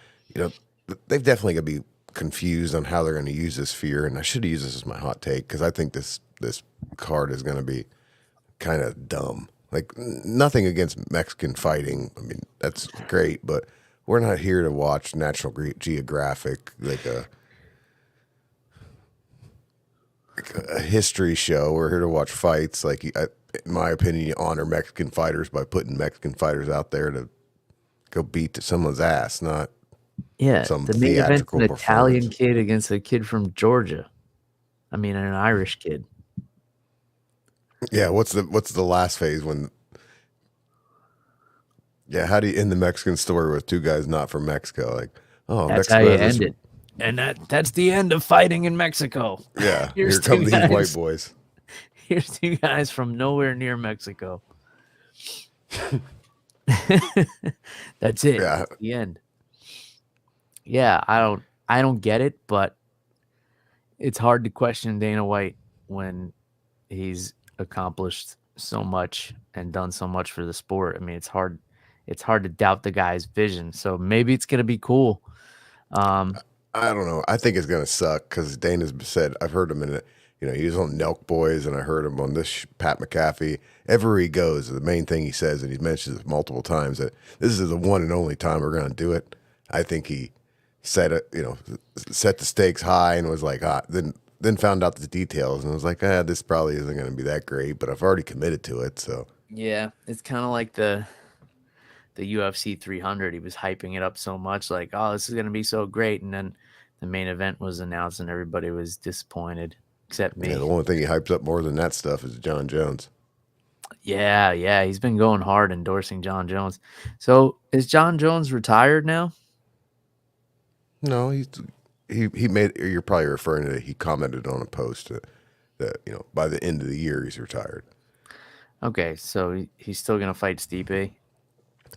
they've definitely going to be confused on how they're going to use this Sphere. And I should use this as my hot take because I think this card is going to be kind of dumb. Like, nothing against Mexican fighting. I mean, that's great, but we're not here to watch National Geographic, like a history show. We're here to watch fights. Like, in my opinion, you honor Mexican fighters by putting Mexican fighters out there to go beat someone's ass, not Yeah, some the main event's theatrical an Italian performance. kid against a kid from Georgia. I mean, an Irish kid. Yeah, what's the last phase when? Yeah, how do you end the Mexican story with two guys not from Mexico? Like, oh, That's how Mexico you has this. end it. And that's the end of fighting in Mexico. Yeah, Here's here come two these white guys. boys. Here's two guys from nowhere near Mexico. That's it. Yeah. That's the end. Yeah, I don't get it, but it's hard to question Dana White when he's accomplished so much and done so much for the sport. I mean, it's hard to doubt the guy's vision. So maybe it's gonna be cool. I don't know. I think it's gonna suck because Dana's said I've heard him in it. He was on Nelk Boys, and I heard him on this Pat McAfee. Everywhere he goes, the main thing he says, and he mentions it multiple times, that this is the one and only time we're gonna do it. I think he set it, set the stakes high, and was like, then found out the details, and was like, this probably isn't gonna be that great, but I've already committed to it, so. Yeah, it's kind of like the UFC 300. He was hyping it up so much, like, oh, this is gonna be so great, and then the main event was announced, and everybody was disappointed, except me. Yeah, the only thing he hypes up more than that stuff is John Jones. Yeah, he's been going hard endorsing John Jones. So is John Jones retired now? No, he made. You're probably referring to. He commented on a post that by the end of the year he's retired. Okay, so he's still gonna fight Stipe.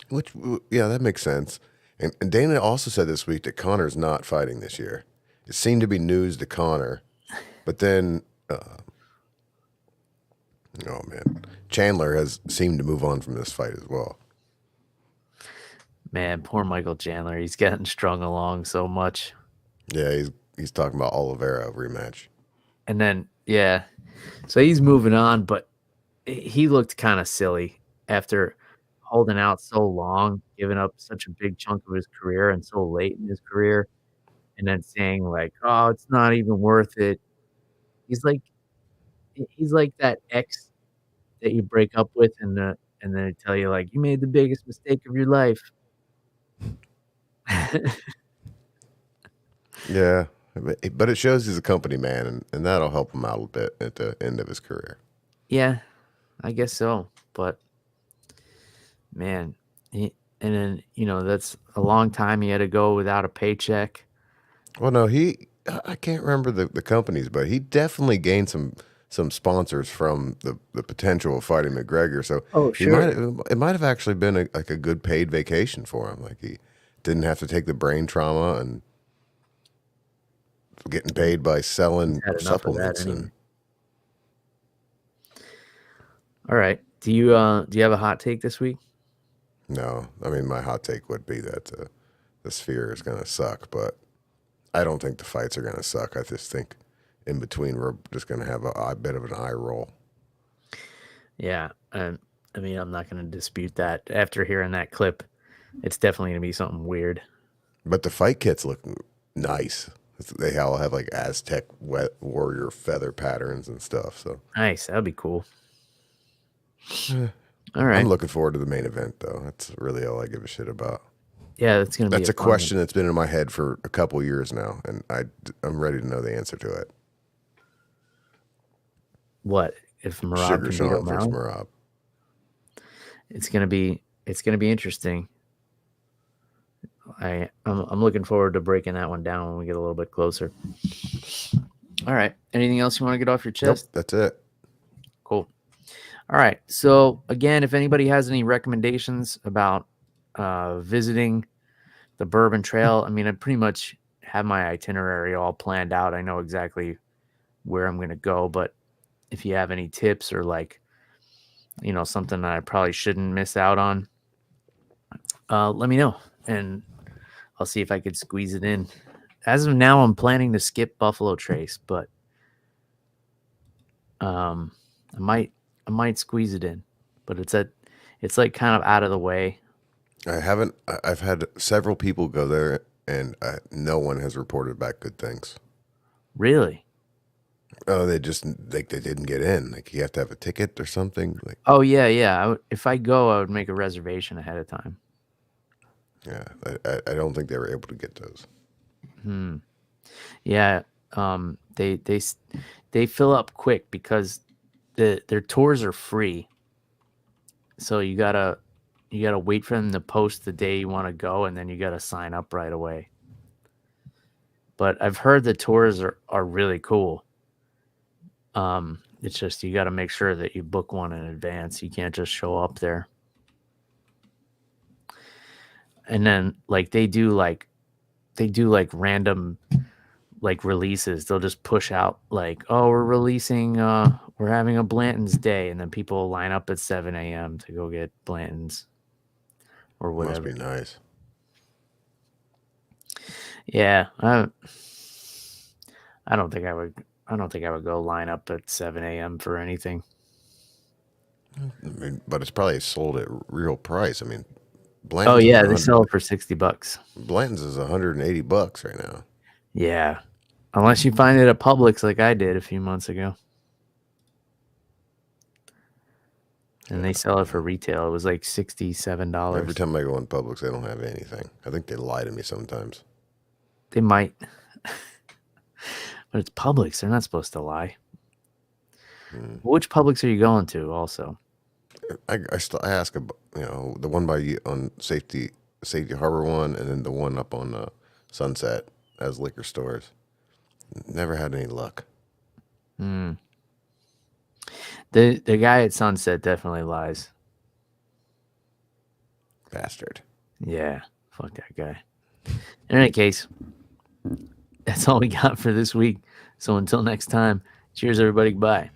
Which, yeah, that makes sense. And Dana also said this week that Connor's not fighting this year. It seemed to be news to Connor But then, oh man, Chandler has seemed to move on from this fight as well. Man, poor Michael Chandler. He's getting strung along so much. Yeah, he's talking about Oliveira rematch. And then, yeah, so he's moving on, but he looked kind of silly after holding out so long, giving up such a big chunk of his career and so late in his career, and then saying like, "Oh, it's not even worth it." He's like, he's like that ex that you break up with, and then they tell you like, "You made the biggest mistake of your life." Yeah, but it shows he's a company man, and that'll help him out a bit at the end of his career. Yeah, I guess so. But man, and then that's a long time he had to go without a paycheck. Well, no, I can't remember the companies, but he definitely gained some sponsors from the potential of fighting McGregor. So Oh, sure. it might have actually been a good paid vacation for him. Like he didn't have to take the brain trauma and getting paid by selling Had enough of that supplements anyway. and. All right. Do you have a hot take this week? No, I mean my hot take would be that the Sphere is going to suck, but I don't think the fights are going to suck. I just think in between we're just going to have a bit of an eye roll. Yeah. I mean, I'm not going to dispute that. After hearing that clip, it's definitely going to be something weird. But the fight kits look nice. They all have like Aztec warrior feather patterns and stuff. So Nice. That'd be cool. All right. I'm looking forward to the main event, though. That's really all I give a shit about. Yeah, that's going to be That's a fun question that's been in my head for a couple years now, and I'm ready to know the answer to it. What if Marab Sugar can beat Sean versus O'Malley? Marab. It's gonna be interesting. I'm looking forward to breaking that one down when we get a little bit closer. All right. Anything else you want to get off your Nope, chest? that's it. Cool. All right. So again, if anybody has any recommendations about visiting the Bourbon Trail, I mean, I pretty much have my itinerary all planned out. I know exactly where I'm going to go, but if you have any tips or like, something that I probably shouldn't miss out on, let me know and I'll see if I could squeeze it in. As of now, I'm planning to skip Buffalo Trace, but I might squeeze it in, but it's like kind of out of the way. I've had several people go there, and no one has reported back good things. Really? Oh, they didn't get in. Like you have to have a ticket or something. Like Oh yeah. If I go, I would make a reservation ahead of time. yeah, I don't think they were able to get those. Yeah. They fill up quick because their tours are free. So you gotta wait for them to post the day you want to go, and then you gotta sign up right away. But I've heard the tours are really cool. It's just you got to make sure that you book one in advance. You can't just show up there. And then like they do like random like releases. They'll just push out like, oh, we're having a Blanton's day, and then people line up at 7 a.m. to go get Blanton's or whatever. Must be nice. Yeah, I don't think I would go line up at 7 a.m. for anything. I mean, but it's probably sold at real price. I mean, Oh Blanton's yeah, is they sell it for $60. Blanton's is $180 right now. Yeah, unless you find it at Publix like I did a few months ago. And they sell it for retail. It was like $67. Every time I go in Publix, they don't have anything. I think they lie to me sometimes. They might. But it's Publix. They're not supposed to lie. Which Publix are you going to also? I ask, the one by on Safety Harbor one, and then the one up on Sunset as liquor stores. Never had any luck. The guy at Sunset definitely lies. Bastard. Yeah, fuck that guy. In any case, that's all we got for this week. So until next time, cheers, everybody. Bye.